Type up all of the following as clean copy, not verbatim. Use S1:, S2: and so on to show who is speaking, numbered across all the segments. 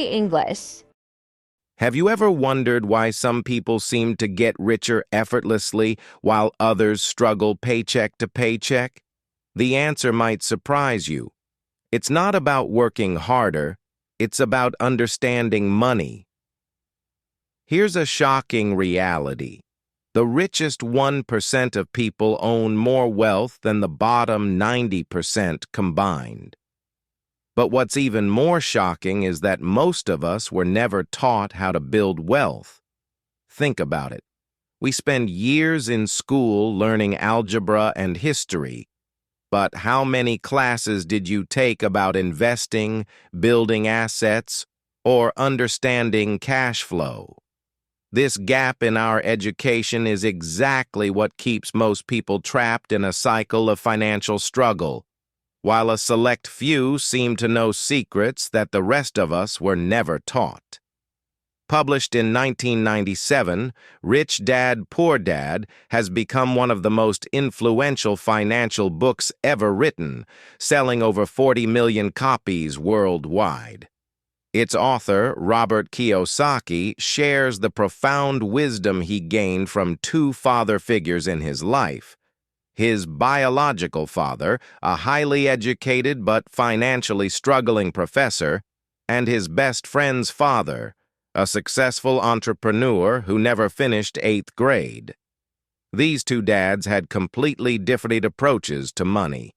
S1: Hey, English.
S2: Have you ever wondered why some people seem to get richer effortlessly while others struggle paycheck to paycheck? The answer might surprise you. It's not about working harder, it's about understanding money. Here's a shocking reality. The richest 1% of people own more wealth than the bottom 90% combined. But what's even more shocking is that most of us were never taught how to build wealth. Think about it. We spend years in school learning algebra and history, but how many classes did you take about investing, building assets, or understanding cash flow? This gap in our education is exactly what keeps most people trapped in a cycle of financial struggle, while a select few seem to know secrets that the rest of us were never taught. Published in 1997, Rich Dad, Poor Dad has become one of the most influential financial books ever written, selling over 40 million copies worldwide. Its author, Robert Kiyosaki, shares the profound wisdom he gained from two father figures in his life: his biological father, a highly educated but financially struggling professor, and his best friend's father, a successful entrepreneur who never finished 8th grade. These two dads had completely different approaches to money.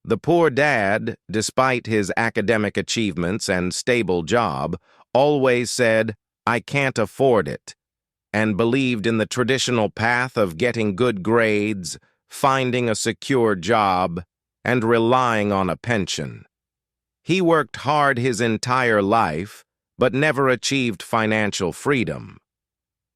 S2: The poor dad, despite his academic achievements and stable job, always said, "I can't afford it," and believed in the traditional path of getting good grades, finding a secure job, and relying on a pension. He worked hard his entire life, but never achieved financial freedom.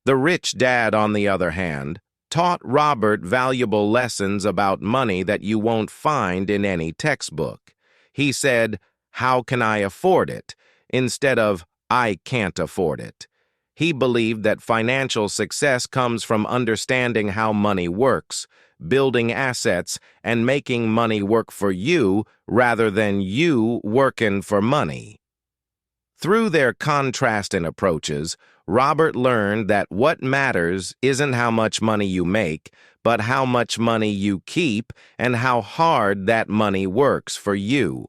S2: The rich dad, on the other hand, taught Robert valuable lessons about money that you won't find in any textbook. He said, "How can I afford it?" instead of, "I can't afford it." He believed that financial success comes from understanding how money works, building assets, and making money work for you rather than you working for money. Through their contrast in approaches, Robert learned that what matters isn't how much money you make, but how much money you keep and how hard that money works for you.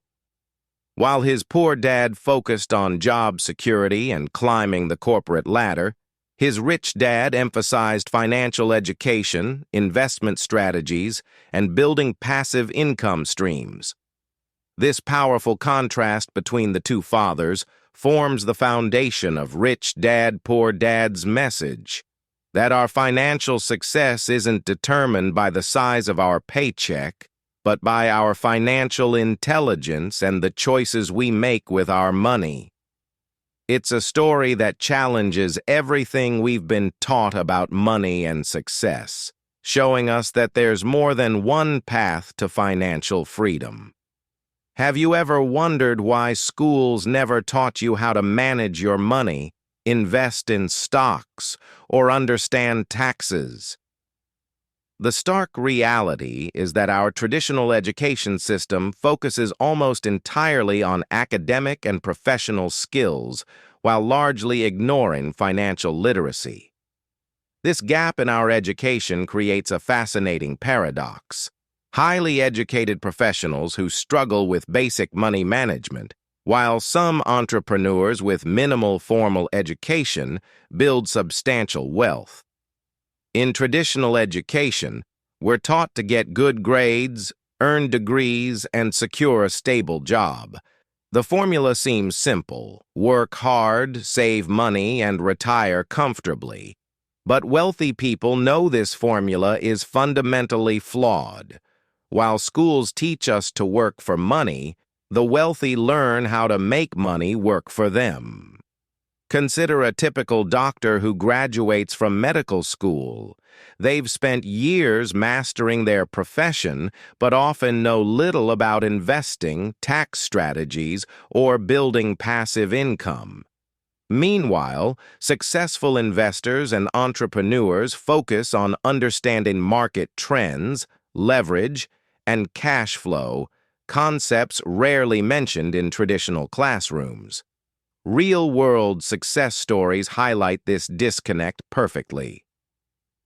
S2: While his poor dad focused on job security and climbing the corporate ladder, his rich dad emphasized financial education, investment strategies, and building passive income streams. This powerful contrast between the two fathers forms the foundation of Rich Dad, Poor Dad's message, that our financial success isn't determined by the size of our paycheck, but by our financial intelligence and the choices we make with our money. It's a story that challenges everything we've been taught about money and success, showing us that there's more than one path to financial freedom. Have you ever wondered why schools never taught you how to manage your money, invest in stocks, or understand taxes? The stark reality is that our traditional education system focuses almost entirely on academic and professional skills while largely ignoring financial literacy. This gap in our education creates a fascinating paradox. Highly educated professionals who struggle with basic money management, while some entrepreneurs with minimal formal education build substantial wealth. In traditional education, we're taught to get good grades, earn degrees, and secure a stable job. The formula seems simple: work hard, save money, and retire comfortably. But wealthy people know this formula is fundamentally flawed. While schools teach us to work for money, the wealthy learn how to make money work for them. Consider a typical doctor who graduates from medical school. They've spent years mastering their profession, but often know little about investing, tax strategies, or building passive income. Meanwhile, successful investors and entrepreneurs focus on understanding market trends, leverage, and cash flow, concepts rarely mentioned in traditional classrooms. Real-world success stories highlight this disconnect perfectly.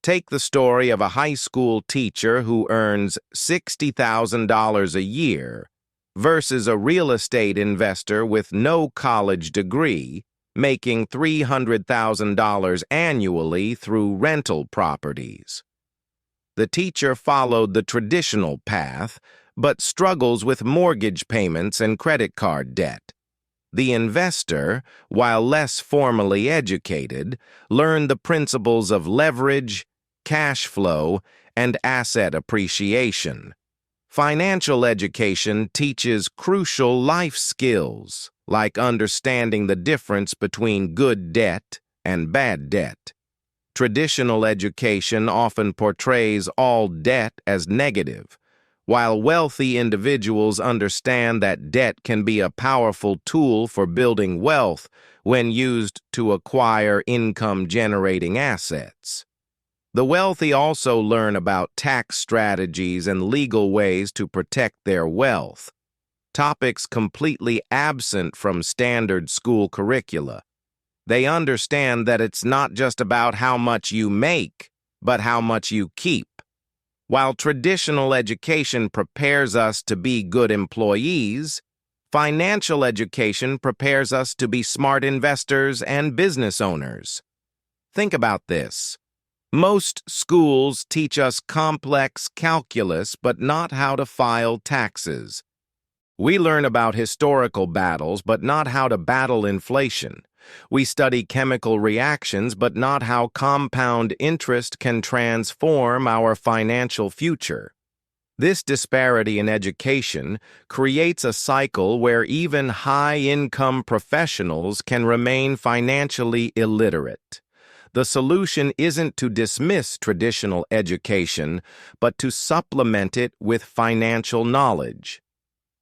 S2: Take the story of a high school teacher who earns $60,000 a year versus a real estate investor with no college degree making $300,000 annually through rental properties. The teacher followed the traditional path, but struggles with mortgage payments and credit card debt. The investor, while less formally educated, learned the principles of leverage, cash flow, and asset appreciation. Financial education teaches crucial life skills, like understanding the difference between good debt and bad debt. Traditional education often portrays all debt as negative, while wealthy individuals understand that debt can be a powerful tool for building wealth when used to acquire income-generating assets. The wealthy also learn about tax strategies and legal ways to protect their wealth, topics completely absent from standard school curricula. They understand that it's not just about how much you make, but how much you keep. While traditional education prepares us to be good employees, financial education prepares us to be smart investors and business owners. Think about this. Most schools teach us complex calculus, but not how to file taxes. We learn about historical battles, but not how to battle inflation. We study chemical reactions, but not how compound interest can transform our financial future. This disparity in education creates a cycle where even high-income professionals can remain financially illiterate. The solution isn't to dismiss traditional education, but to supplement it with financial knowledge.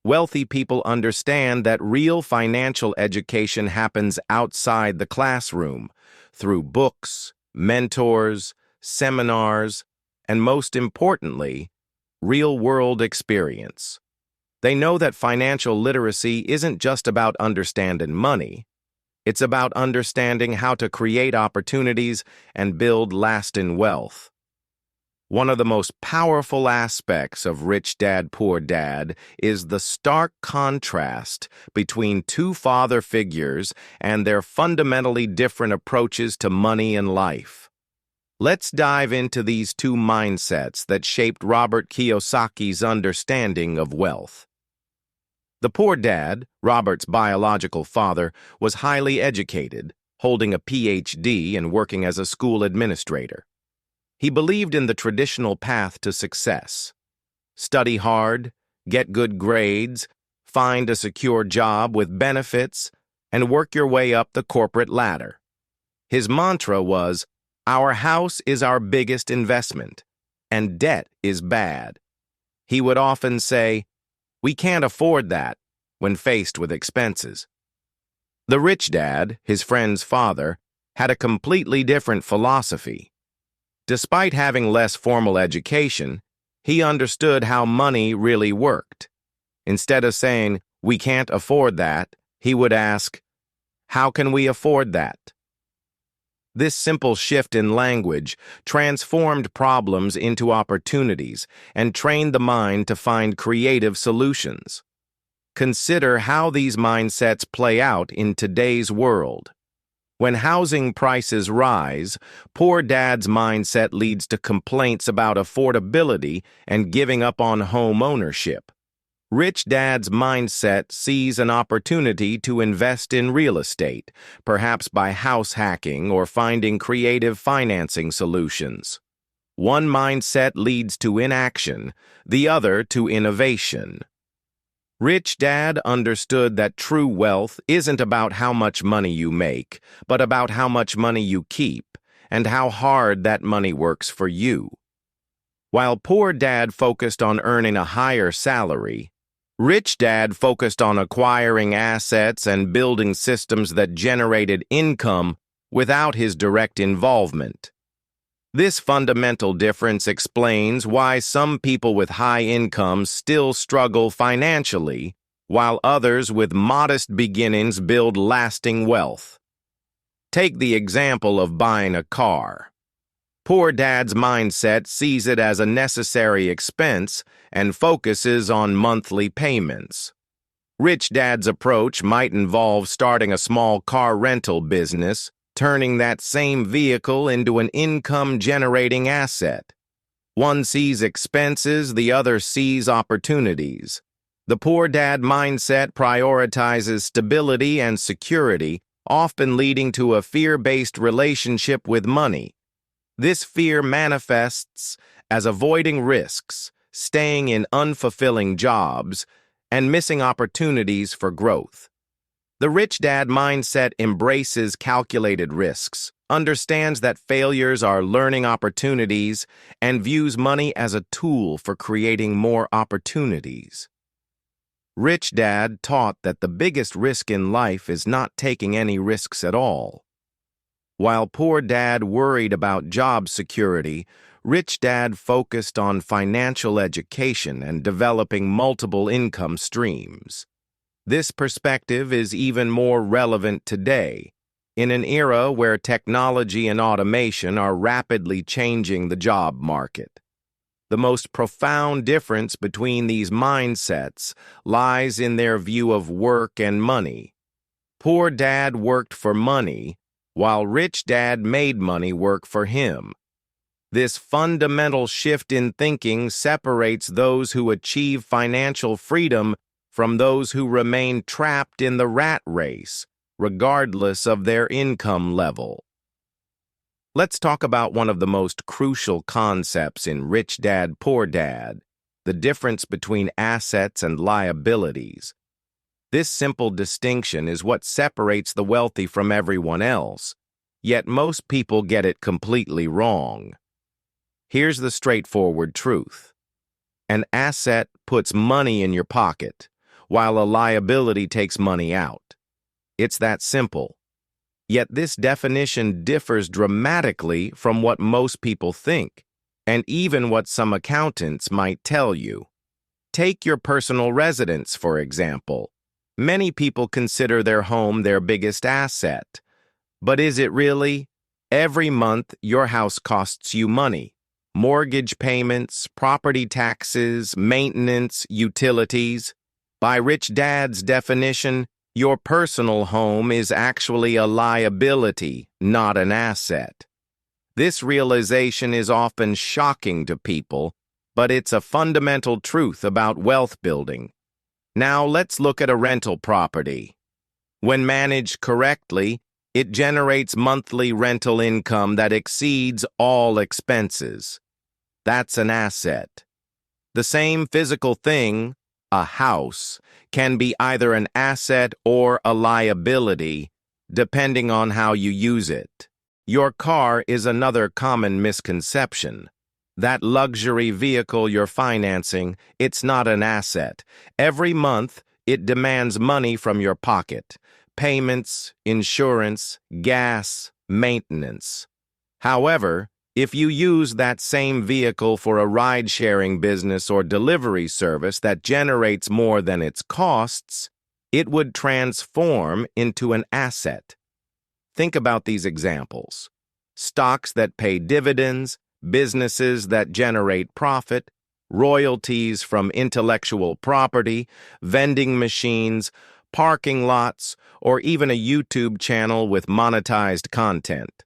S2: Wealthy people understand that real financial education happens outside the classroom, through books, mentors, seminars, and most importantly, real-world experience. They know that financial literacy isn't just about understanding money. It's about understanding how to create opportunities and build lasting wealth. One of the most powerful aspects of Rich Dad, Poor Dad is the stark contrast between two father figures and their fundamentally different approaches to money and life. Let's dive into these two mindsets that shaped Robert Kiyosaki's understanding of wealth. The poor dad, Robert's biological father, was highly educated, holding a PhD and working as a school administrator. He believed in the traditional path to success. Study hard, get good grades, find a secure job with benefits, and work your way up the corporate ladder. His mantra was, "Our house is our biggest investment, and debt is bad." He would often say, "We can't afford that," when faced with expenses. The rich dad, his friend's father, had a completely different philosophy. Despite having less formal education, he understood how money really worked. Instead of saying, "We can't afford that," he would ask, "How can we afford that?" This simple shift in language transformed problems into opportunities and trained the mind to find creative solutions. Consider how these mindsets play out in today's world. When housing prices rise, poor dad's mindset leads to complaints about affordability and giving up on home ownership. Rich dad's mindset sees an opportunity to invest in real estate, perhaps by house hacking or finding creative financing solutions. One mindset leads to inaction, the other to innovation. Rich Dad understood that true wealth isn't about how much money you make, but about how much money you keep and how hard that money works for you. While Poor Dad focused on earning a higher salary, Rich Dad focused on acquiring assets and building systems that generated income without his direct involvement. This fundamental difference explains why some people with high incomes still struggle financially, while others with modest beginnings build lasting wealth. Take the example of buying a car. Poor Dad's mindset sees it as a necessary expense and focuses on monthly payments. Rich Dad's approach might involve starting a small car rental business, turning that same vehicle into an income-generating asset. One sees expenses, the other sees opportunities. The Poor Dad mindset prioritizes stability and security, often leading to a fear-based relationship with money. This fear manifests as avoiding risks, staying in unfulfilling jobs, and missing opportunities for growth. The Rich Dad mindset embraces calculated risks, understands that failures are learning opportunities, and views money as a tool for creating more opportunities. Rich Dad taught that the biggest risk in life is not taking any risks at all. While Poor Dad worried about job security, Rich Dad focused on financial education and developing multiple income streams. This perspective is even more relevant today, in an era where technology and automation are rapidly changing the job market. The most profound difference between these mindsets lies in their view of work and money. Poor Dad worked for money, while Rich Dad made money work for him. This fundamental shift in thinking separates those who achieve financial freedom from those who remain trapped in the rat race, regardless of their income level. Let's talk about one of the most crucial concepts in Rich Dad, Poor Dad, the difference between assets and liabilities. This simple distinction is what separates the wealthy from everyone else, yet most people get it completely wrong. Here's the straightforward truth. An asset puts money in your pocket, while a liability takes money out. It's that simple. Yet this definition differs dramatically from what most people think, and even what some accountants might tell you. Take your personal residence, for example. Many people consider their home their biggest asset. But is it really? Every month, your house costs you money. Mortgage payments, property taxes, maintenance, utilities. By Rich Dad's definition, your personal home is actually a liability, not an asset. This realization is often shocking to people, but it's a fundamental truth about wealth building. Now let's look at a rental property. When managed correctly, it generates monthly rental income that exceeds all expenses. That's an asset. The same physical thing, a house, can be either an asset or a liability, depending on how you use it. Your car is another common misconception. That luxury vehicle you're financing, it's not an asset. Every month, it demands money from your pocket. Payments, insurance, gas, maintenance. However, if you use that same vehicle for a ride-sharing business or delivery service that generates more than its costs, it would transform into an asset. Think about these examples. Stocks that pay dividends, businesses that generate profit, royalties from intellectual property, vending machines, parking lots, or even a YouTube channel with monetized content.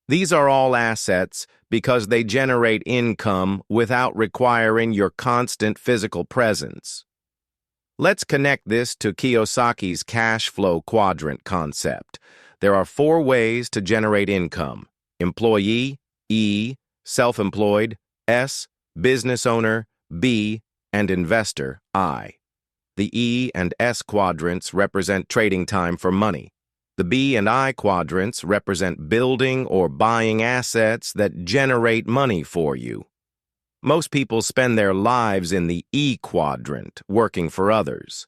S2: These are all assets because they generate income without requiring your constant physical presence. Let's connect this to Kiyosaki's cash flow quadrant concept. There are 4 ways to generate income: employee, E, self-employed, S, business owner, B, and investor, I. The E and S quadrants represent trading time for money. The B and I quadrants represent building or buying assets that generate money for you. Most people spend their lives in the E quadrant, working for others.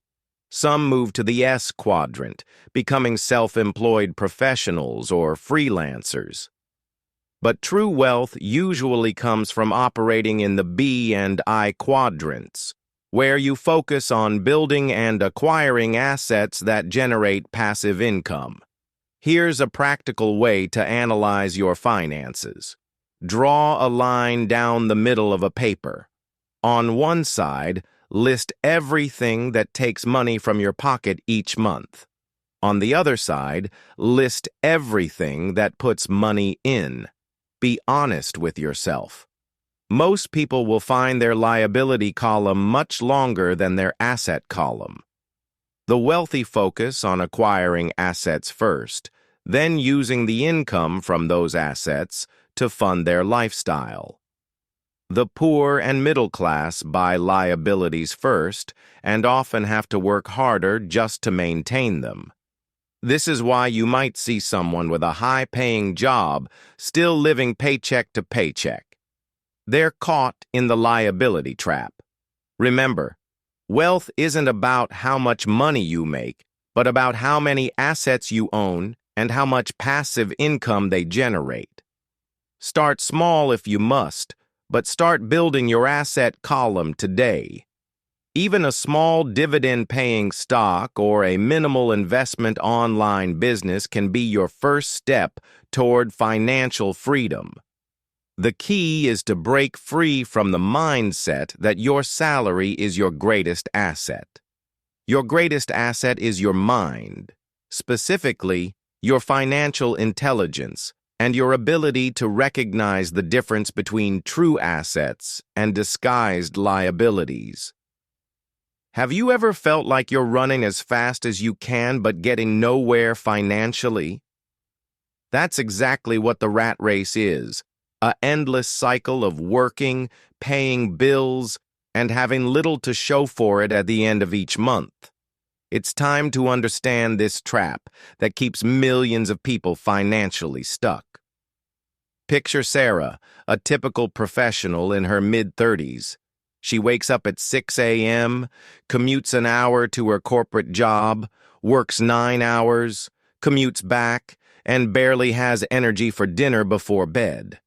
S2: Some move to the S quadrant, becoming self-employed professionals or freelancers. But true wealth usually comes from operating in the B and I quadrants, where you focus on building and acquiring assets that generate passive income. Here's a practical way to analyze your finances. Draw a line down the middle of a paper. On one side, list everything that takes money from your pocket each month. On the other side, list everything that puts money in. Be honest with yourself. Most people will find their liability column much longer than their asset column. The wealthy focus on acquiring assets first, then using the income from those assets to fund their lifestyle. The poor and middle class buy liabilities first and often have to work harder just to maintain them. This is why you might see someone with a high-paying job still living paycheck to paycheck. They're caught in the liability trap. Remember, wealth isn't about how much money you make, but about how many assets you own and how much passive income they generate. Start small if you must, but start building your asset column today. Even a small dividend-paying stock or a minimal investment online business can be your first step toward financial freedom. The key is to break free from the mindset that your salary is your greatest asset. Your greatest asset is your mind, specifically your financial intelligence, and your ability to recognize the difference between true assets and disguised liabilities. Have you ever felt like you're running as fast as you can but getting nowhere financially? That's exactly what the rat race is, an endless cycle of working, paying bills, and having little to show for it at the end of each month. It's time to understand this trap that keeps millions of people financially stuck. Picture Sarah, a typical professional in her mid-30s. She wakes up at 6 a.m., commutes an hour to her corporate job, works 9 hours, commutes back, and barely has energy for dinner before bed.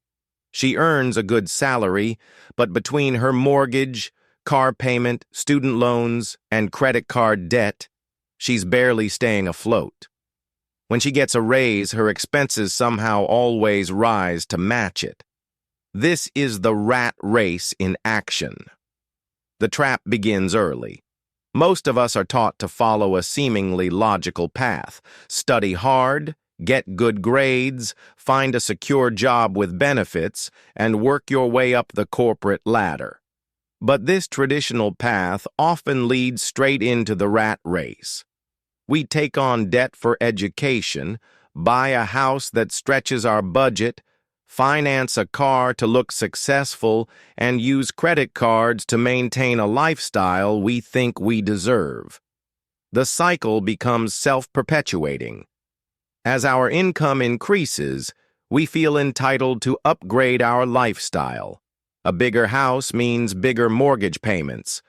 S2: She earns a good salary, but between her mortgage, car payment, student loans, and credit card debt, she's barely staying afloat. When she gets a raise, her expenses somehow always rise to match it. This is the rat race in action. The trap begins early. Most of us are taught to follow a seemingly logical path. Study hard, get good grades, find a secure job with benefits, and work your way up the corporate ladder. But this traditional path often leads straight into the rat race. We take on debt for education, buy a house that stretches our budget, finance a car to look successful, and use credit cards to maintain a lifestyle we think we deserve. The cycle becomes self-perpetuating. As our income increases, we feel entitled to upgrade our lifestyle. A bigger house means bigger mortgage payments.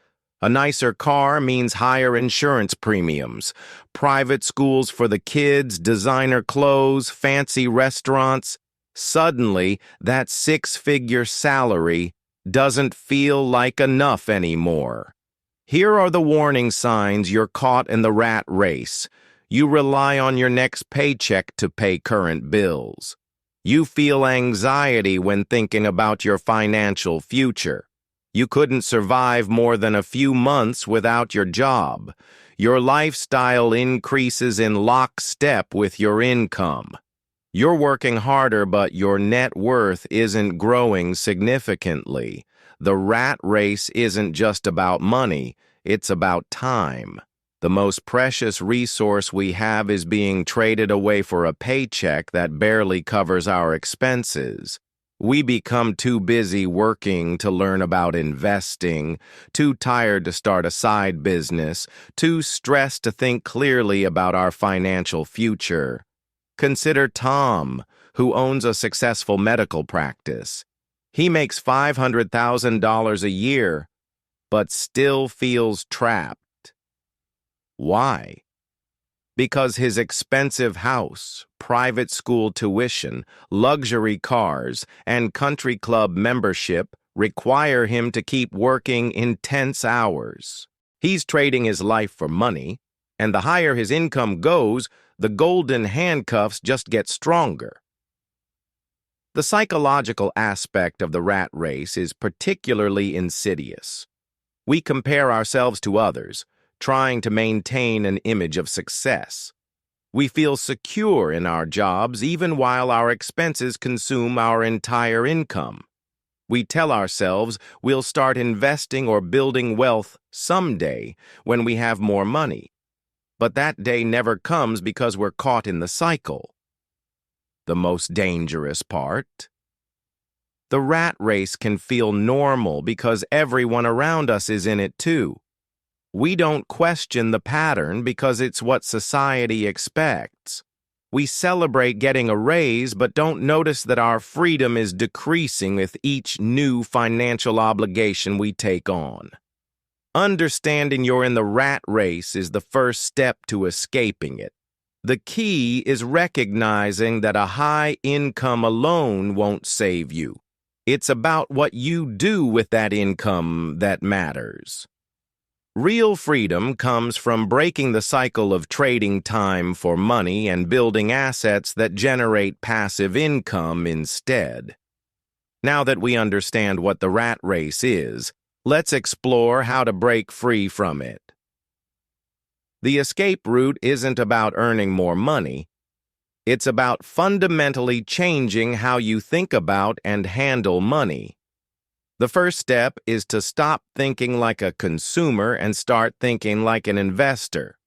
S2: A nicer car means higher insurance premiums. Private schools for the kids, designer clothes, fancy restaurants. Suddenly, that six-figure salary doesn't feel like enough anymore. Here are the warning signs you're caught in the rat race. You rely on your next paycheck to pay current bills. You feel anxiety when thinking about your financial future. You couldn't survive more than a few months without your job. Your lifestyle increases in lockstep with your income. You're working harder, but your net worth isn't growing significantly. The rat race isn't just about money, it's about time. The most precious resource we have is being traded away for a paycheck that barely covers our expenses. We become too busy working to learn about investing, too tired to start a side business, too stressed to think clearly about our financial future. Consider Tom, who owns a successful medical practice. He makes $500,000 a year, but still feels trapped. Why? Because his expensive house, private school tuition, luxury cars, and country club membership require him to keep working intense hours. He's trading his life for money, and the higher his income goes, the golden handcuffs just get stronger. The psychological aspect of the rat race is particularly insidious. We compare ourselves to others, trying to maintain an image of success. We feel secure in our jobs even while our expenses consume our entire income. We tell ourselves we'll start investing or building wealth someday when we have more money. But that day never comes because we're caught in the cycle. The most dangerous part? The rat race can feel normal because everyone around us is in it too. We don't question the pattern because it's what society expects. We celebrate getting a raise but don't notice that our freedom is decreasing with each new financial obligation we take on. Understanding you're in the rat race is the first step to escaping it. The key is recognizing that a high income alone won't save you. It's about what you do with that income that matters. Real freedom comes from breaking the cycle of trading time for money and building assets that generate passive income instead. Now that we understand what the rat race is, let's explore how to break free from it. The escape route isn't about earning more money. It's about fundamentally changing how you think about and handle money. The first step is to stop thinking like a consumer and start thinking like an investor.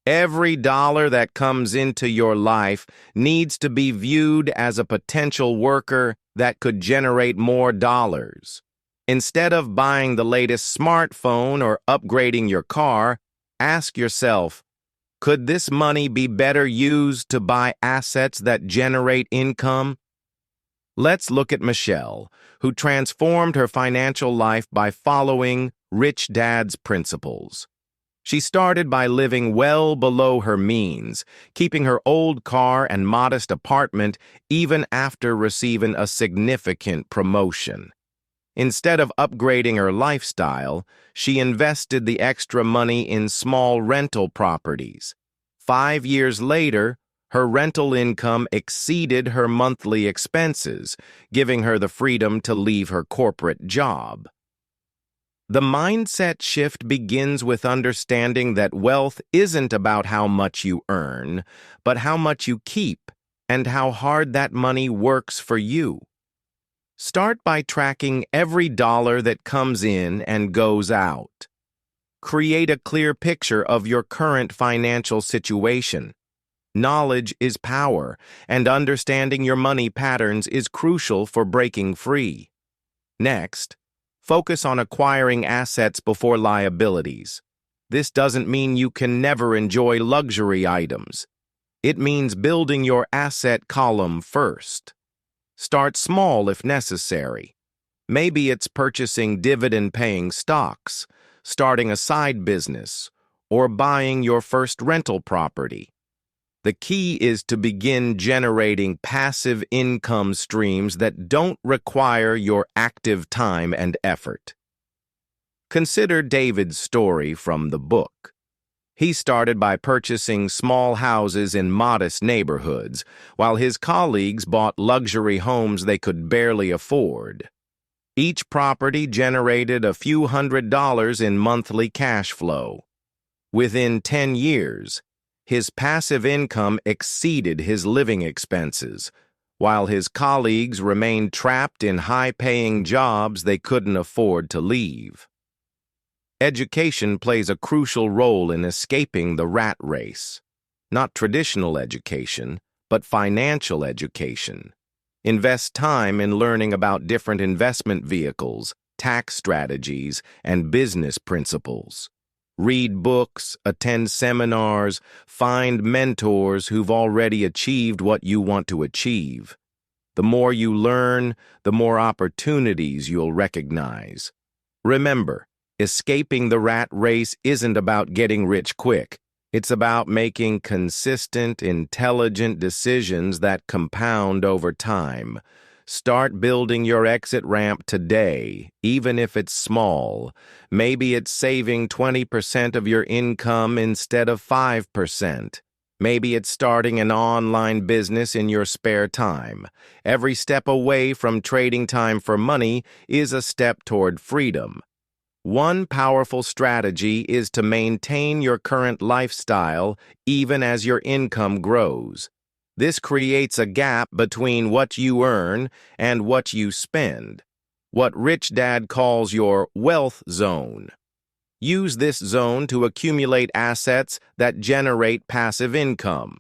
S2: Every dollar that comes into your life needs to be viewed as a potential worker that could generate more dollars. Instead of buying the latest smartphone or upgrading your car, ask yourself, could this money be better used to buy assets that generate income? Let's look at Michelle, who transformed her financial life by following Rich Dad's principles. She started by living well below her means, keeping her old car and modest apartment even after receiving a significant promotion. Instead of upgrading her lifestyle, she invested the extra money in small rental properties. 5 years later, her rental income exceeded her monthly expenses, giving her the freedom to leave her corporate job. The mindset shift begins with understanding that wealth isn't about how much you earn, but how much you keep and how hard that money works for you. Start by tracking every dollar that comes in and goes out. Create a clear picture of your current financial situation. Knowledge is power, and understanding your money patterns is crucial for breaking free. Next, focus on acquiring assets before liabilities. This doesn't mean you can never enjoy luxury items. It means building your asset column first. Start small if necessary. Maybe it's purchasing dividend-paying stocks, starting a side business, or buying your first rental property. The key is to begin generating passive income streams that don't require your active time and effort. Consider David's story from the book. He started by purchasing small houses in modest neighborhoods, while his colleagues bought luxury homes they could barely afford. Each property generated a few $100s in monthly cash flow. Within 10 years, his passive income exceeded his living expenses, while his colleagues remained trapped in high-paying jobs they couldn't afford to leave. Education plays a crucial role in escaping the rat race. Not traditional education, but financial education. Invest time in learning about different investment vehicles, tax strategies, and business principles. Read books, attend seminars, find mentors who've already achieved what you want to achieve. The more you learn, the more opportunities you'll recognize. Remember, escaping the rat race isn't about getting rich quick. It's about making consistent, intelligent decisions that compound over time. Start building your exit ramp today, even if it's small. Maybe it's saving 20% of your income instead of 5%. Maybe it's starting an online business in your spare time. Every step away from trading time for money is a step toward freedom. One powerful strategy is to maintain your current lifestyle even as your income grows. This creates a gap between what you earn and what you spend, what Rich Dad calls your wealth zone. Use this zone to accumulate assets that generate passive income.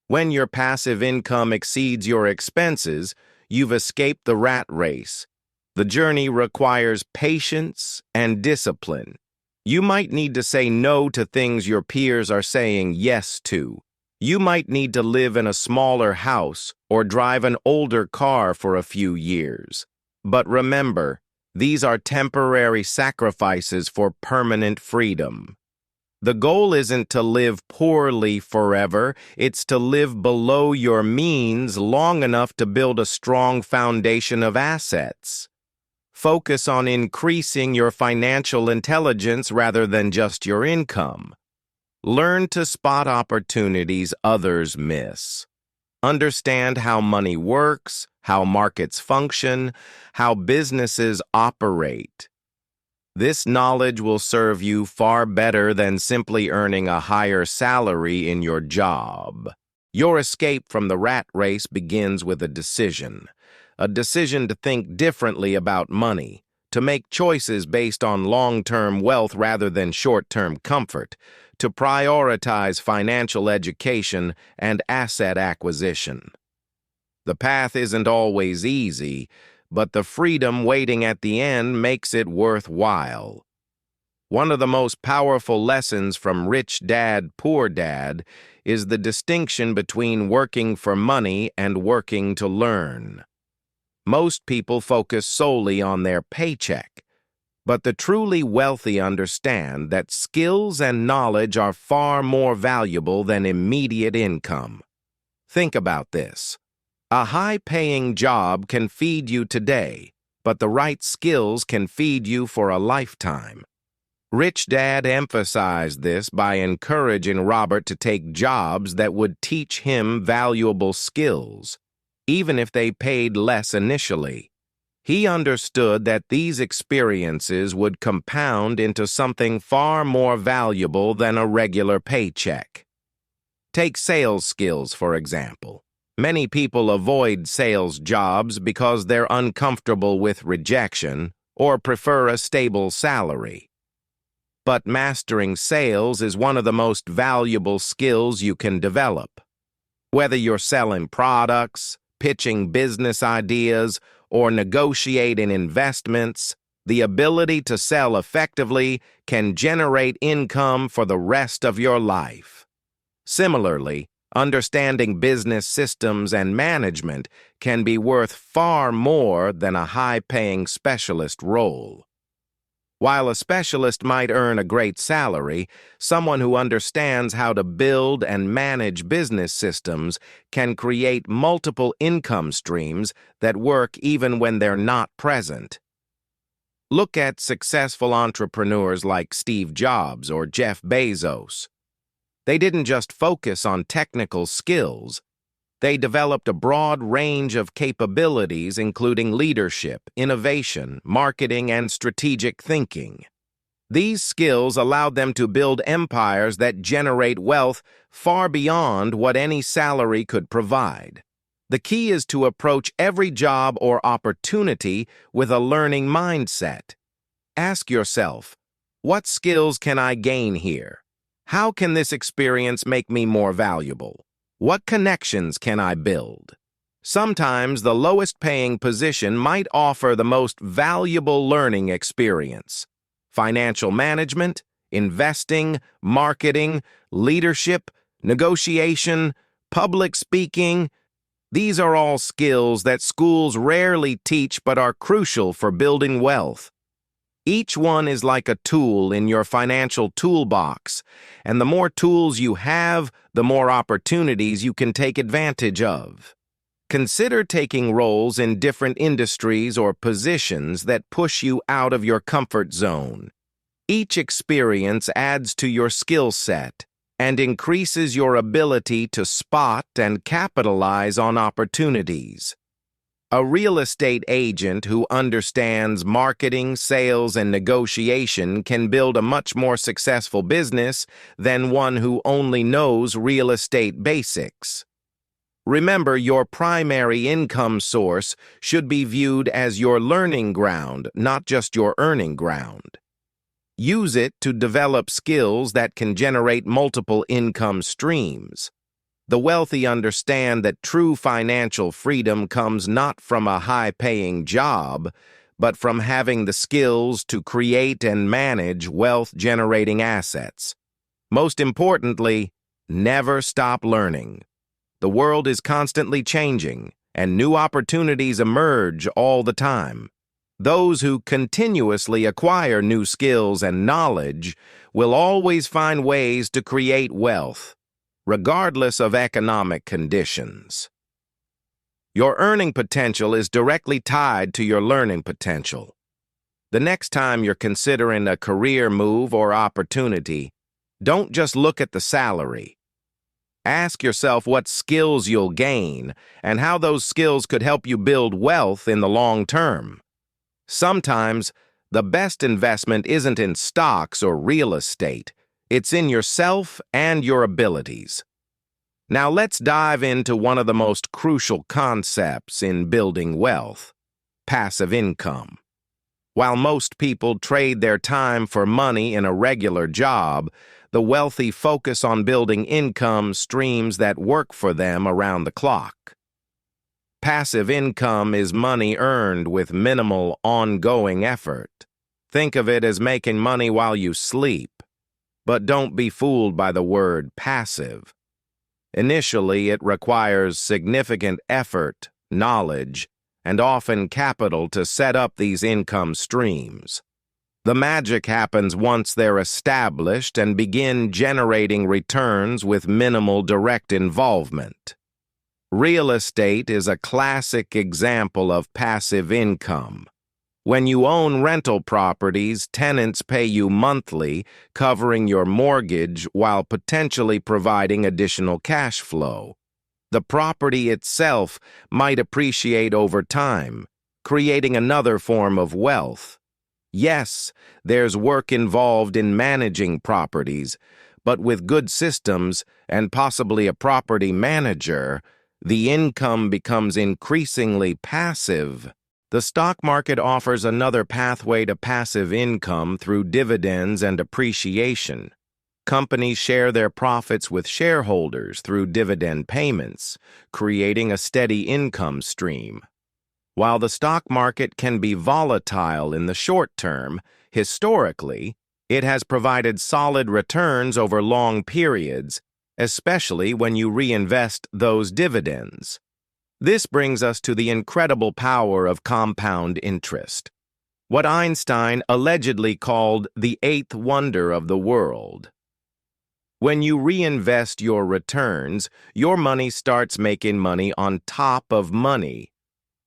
S2: When your passive income exceeds your expenses, you've escaped the rat race. The journey requires patience and discipline. You might need to say no to things your peers are saying yes to. You might need to live in a smaller house or drive an older car for a few years. But remember, these are temporary sacrifices for permanent freedom. The goal isn't to live poorly forever, it's to live below your means long enough to build a strong foundation of assets. Focus on increasing your financial intelligence rather than just your income. Learn to spot opportunities others miss. Understand how money works, how markets function, how businesses operate. This knowledge will serve you far better than simply earning a higher salary in your job. Your escape from the rat race begins with a decision to think differently about money, to make choices based on long-term wealth rather than short-term comfort, to prioritize financial education and asset acquisition. The path isn't always easy, but the freedom waiting at the end makes it worthwhile. One of the most powerful lessons from Rich Dad, Poor Dad is the distinction between working for money and working to learn. Most people focus solely on their paycheck, but the truly wealthy understand that skills and knowledge are far more valuable than immediate income. Think about this. A high-paying job can feed you today, but the right skills can feed you for a lifetime. Rich Dad emphasized this by encouraging Robert to take jobs that would teach him valuable skills, even if they paid less initially. He understood that these experiences would compound into something far more valuable than a regular paycheck. Take sales skills, for example. Many people avoid sales jobs because they're uncomfortable with rejection or prefer a stable salary. But mastering sales is one of the most valuable skills you can develop. Whether you're selling products, pitching business ideas, or negotiating investments, the ability to sell effectively can generate income for the rest of your life. Similarly, understanding business systems and management can be worth far more than a high-paying specialist role. While a specialist might earn a great salary, someone who understands how to build and manage business systems can create multiple income streams that work even when they're not present. Look at successful entrepreneurs like Steve Jobs or Jeff Bezos. They didn't just focus on technical skills. They developed a broad range of capabilities including leadership, innovation, marketing, and strategic thinking. These skills allowed them to build empires that generate wealth far beyond what any salary could provide. The key is to approach every job or opportunity with a learning mindset. Ask yourself, what skills can I gain here? How can this experience make me more valuable? What connections can I build? Sometimes the lowest-paying position might offer the most valuable learning experience. Financial management, investing, marketing, leadership, negotiation, public speaking. These are all skills that schools rarely teach but are crucial for building wealth. Each one is like a tool in your financial toolbox, and the more tools you have, the more opportunities you can take advantage of. Consider taking roles in different industries or positions that push you out of your comfort zone. Each experience adds to your skill set and increases your ability to spot and capitalize on opportunities. A real estate agent who understands marketing, sales, and negotiation can build a much more successful business than one who only knows real estate basics. Remember, your primary income source should be viewed as your learning ground, not just your earning ground. Use it to develop skills that can generate multiple income streams. The wealthy understand that true financial freedom comes not from a high-paying job, but from having the skills to create and manage wealth-generating assets. Most importantly, never stop learning. The world is constantly changing, and new opportunities emerge all the time. Those who continuously acquire new skills and knowledge will always find ways to create wealth, regardless of economic conditions. Your earning potential is directly tied to your learning potential. The next time you're considering a career move or opportunity, don't just look at the salary. Ask yourself what skills you'll gain and how those skills could help you build wealth in the long term. Sometimes, the best investment isn't in stocks or real estate. It's in yourself and your abilities. Now let's dive into one of the most crucial concepts in building wealth: passive income. While most people trade their time for money in a regular job, the wealthy focus on building income streams that work for them around the clock. Passive income is money earned with minimal ongoing effort. Think of it as making money while you sleep. But don't be fooled by the word passive. Initially, it requires significant effort, knowledge, and often capital to set up these income streams. The magic happens once they're established and begin generating returns with minimal direct involvement. Real estate is a classic example of passive income. When you own rental properties, tenants pay you monthly, covering your mortgage while potentially providing additional cash flow. The property itself might appreciate over time, creating another form of wealth. Yes, there's work involved in managing properties, but with good systems and possibly a property manager, the income becomes increasingly passive. The stock market offers another pathway to passive income through dividends and appreciation. Companies share their profits with shareholders through dividend payments, creating a steady income stream. While the stock market can be volatile in the short term, historically, it has provided solid returns over long periods, especially when you reinvest those dividends. This brings us to the incredible power of compound interest, what Einstein allegedly called the eighth wonder of the world. When you reinvest your returns, your money starts making money on top of money.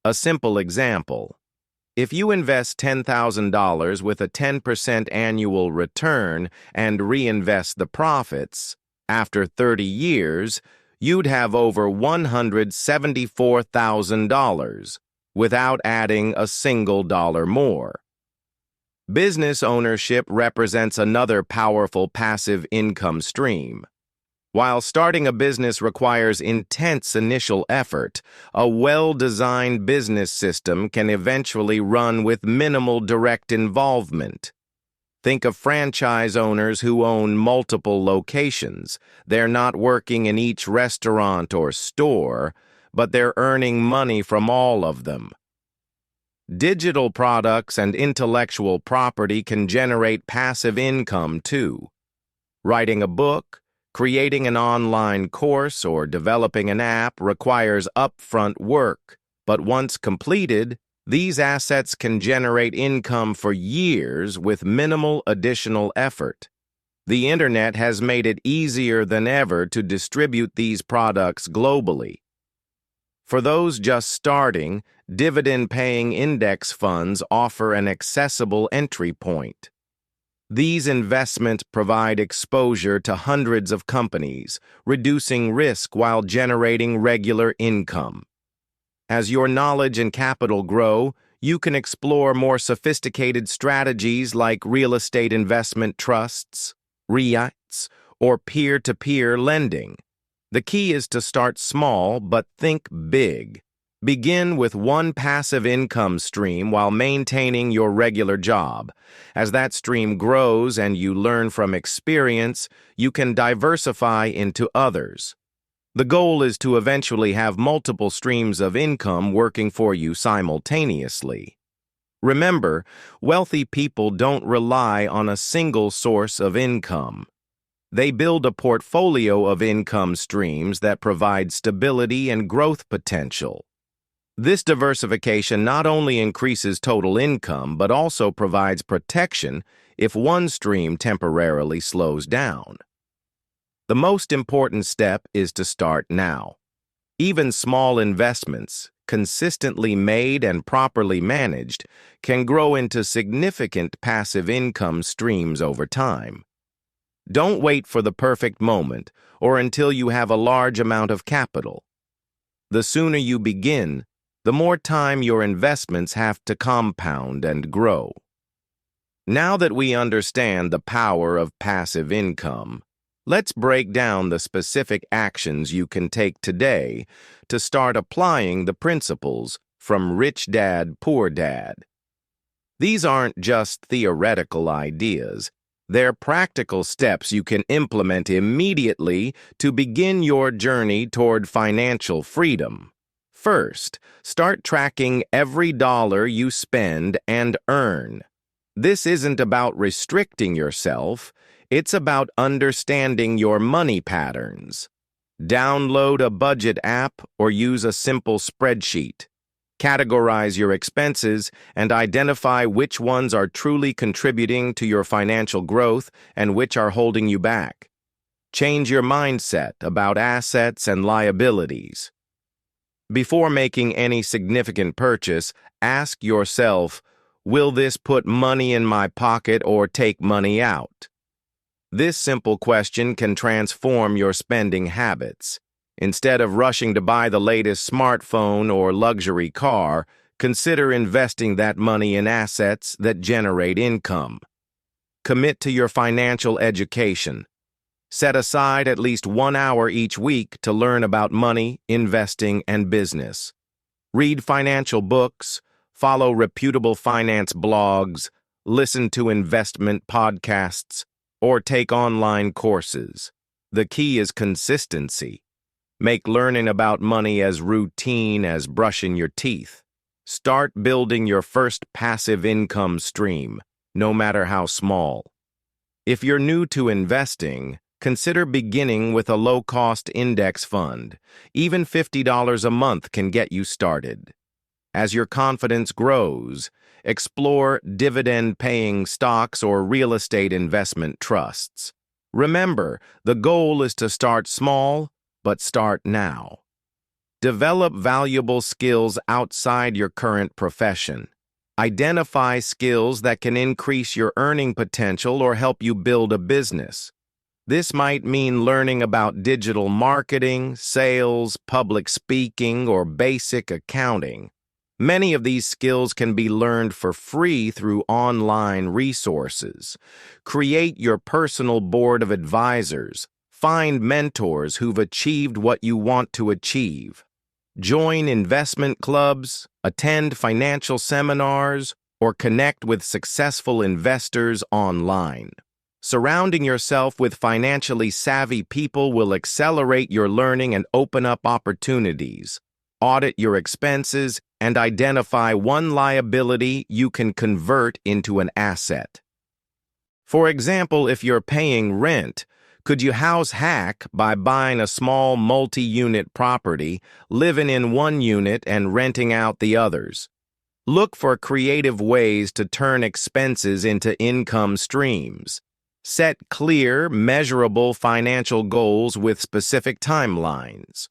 S2: A simple example: if you invest $10,000 with a 10% annual return and reinvest the profits, after 30 years, you'd have over $174,000 without adding a single dollar more. Business ownership represents another powerful passive income stream. While starting a business requires intense initial effort, a well-designed business system can eventually run with minimal direct involvement. Think of franchise owners who own multiple locations. They're not working in each restaurant or store, but they're earning money from all of them. Digital products and intellectual property can generate passive income too. Writing a book, creating an online course, or developing an app requires upfront work, but once completed, these assets can generate income for years with minimal additional effort. The internet has made it easier than ever to distribute these products globally. For those just starting, dividend-paying index funds offer an accessible entry point. These investments provide exposure to hundreds of companies, reducing risk while generating regular income. As your knowledge and capital grow, you can explore more sophisticated strategies like real estate investment trusts, REITs, or peer-to-peer lending. The key is to start small but think big. Begin with one passive income stream while maintaining your regular job. As that stream grows and you learn from experience, you can diversify into others. The goal is to eventually have multiple streams of income working for you simultaneously. Remember, wealthy people don't rely on a single source of income. They build a portfolio of income streams that provide stability and growth potential. This diversification not only increases total income, but also provides protection if one stream temporarily slows down. The most important step is to start now. Even small investments, consistently made and properly managed, can grow into significant passive income streams over time. Don't wait for the perfect moment or until you have a large amount of capital. The sooner you begin, the more time your investments have to compound and grow. Now that we understand the power of passive income, let's break down the specific actions you can take today to start applying the principles from Rich Dad, Poor Dad. These aren't just theoretical ideas. They're practical steps you can implement immediately to begin your journey toward financial freedom. First, start tracking every dollar you spend and earn. This isn't about restricting yourself, it's about understanding your money patterns. Download a budget app or use a simple spreadsheet. Categorize your expenses and identify which ones are truly contributing to your financial growth and which are holding you back. Change your mindset about assets and liabilities. Before making any significant purchase, ask yourself, will this put money in my pocket or take money out? This simple question can transform your spending habits. Instead of rushing to buy the latest smartphone or luxury car, consider investing that money in assets that generate income. Commit to your financial education. Set aside at least 1 hour each week to learn about money, investing, and business. Read financial books, follow reputable finance blogs, listen to investment podcasts, or take online courses. The key is consistency. Make learning about money as routine as brushing your teeth. Start building your first passive income stream, no matter how small. If you're new to investing, consider beginning with a low-cost index fund. Even $50 a month can get you started. As your confidence grows, explore dividend-paying stocks or real estate investment trusts. Remember, the goal is to start small, but start now. Develop valuable skills outside your current profession. Identify skills that can increase your earning potential or help you build a business. This might mean learning about digital marketing, sales, public speaking, or basic accounting. Many of these skills can be learned for free through online resources. Create your personal board of advisors. Find mentors who've achieved what you want to achieve. Join investment clubs, attend financial seminars, or connect with successful investors online. Surrounding yourself with financially savvy people will accelerate your learning and open up opportunities. Audit your expenses and identify one liability you can convert into an asset. For example, if you're paying rent, could you house hack by buying a small multi-unit property, living in one unit and renting out the others? Look for creative ways to turn expenses into income streams. Set clear, measurable financial goals with specific timelines.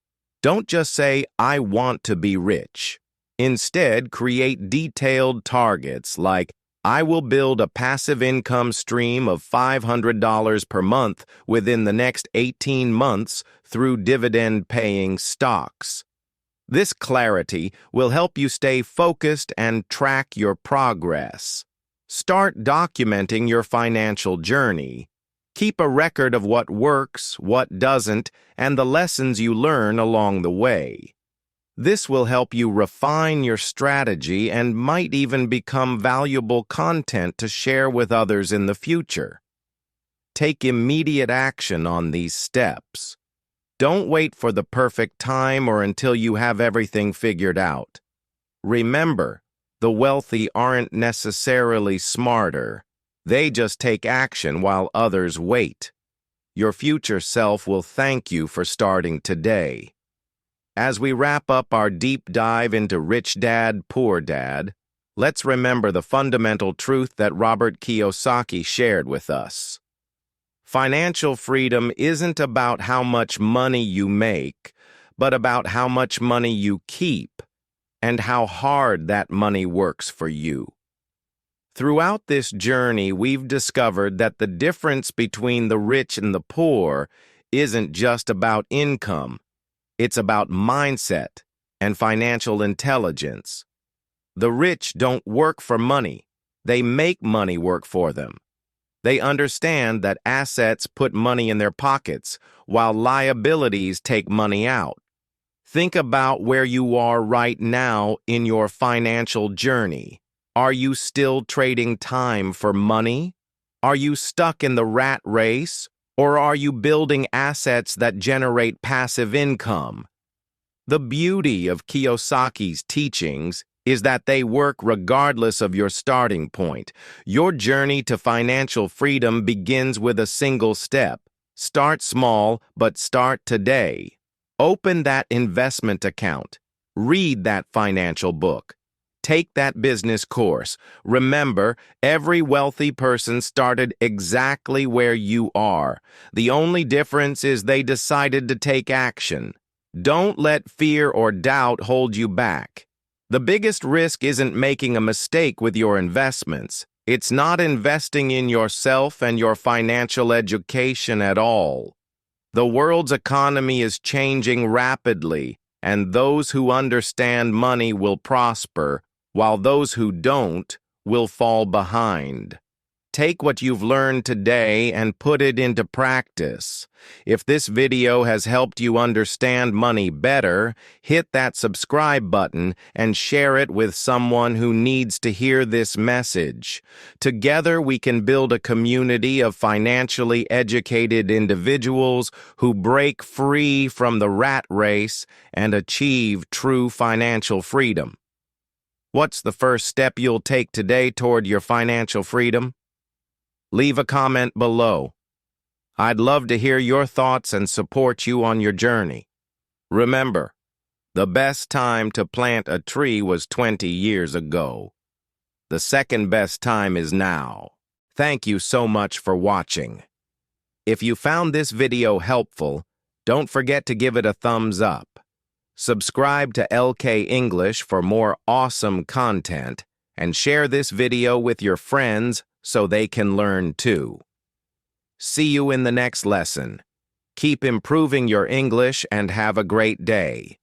S2: Don't just say, "I want to be rich." Instead, create detailed targets like, "I will build a passive income stream of $500 per month within the next 18 months through dividend-paying stocks." This clarity will help you stay focused and track your progress. Start documenting your financial journey. Keep a record of what works, what doesn't, and the lessons you learn along the way. This will help you refine your strategy and might even become valuable content to share with others in the future. Take immediate action on these steps. Don't wait for the perfect time or until you have everything figured out. Remember, the wealthy aren't necessarily smarter. They just take action while others wait. Your future self will thank you for starting today. As we wrap up our deep dive into Rich Dad, Poor Dad, let's remember the fundamental truth that Robert Kiyosaki shared with us. Financial freedom isn't about how much money you make, but about how much money you keep and how hard that money works for you. Throughout this journey, we've discovered that the difference between the rich and the poor isn't just about income. It's about mindset and financial intelligence. The rich don't work for money. They make money work for them. They understand that assets put money in their pockets, while liabilities take money out. Think about where you are right now in your financial journey. Are you still trading time for money? Are you stuck in the rat race? Or are you building assets that generate passive income? The beauty of Kiyosaki's teachings is that they work regardless of your starting point. Your journey to financial freedom begins with a single step. Start small, but start today. Open that investment account. Read that financial book. Take that business course. Remember, every wealthy person started exactly where you are. The only difference is they decided to take action. Don't let fear or doubt hold you back. The biggest risk isn't making a mistake with your investments. It's not investing in yourself and your financial education at all. The world's economy is changing rapidly, and those who understand money will prosper, while those who don't will fall behind. Take what you've learned today and put it into practice. If this video has helped you understand money better, hit that subscribe button and share it with someone who needs to hear this message. Together, we can build a community of financially educated individuals who break free from the rat race and achieve true financial freedom. What's the first step you'll take today toward your financial freedom? Leave a comment below. I'd love to hear your thoughts and support you on your journey. Remember, the best time to plant a tree was 20 years ago. The second best time is now. Thank you so much for watching. If you found this video helpful, don't forget to give it a thumbs up. Subscribe to LK English for more awesome content, and share this video with your friends so they can learn too. See you in the next lesson. Keep improving your English and have a great day.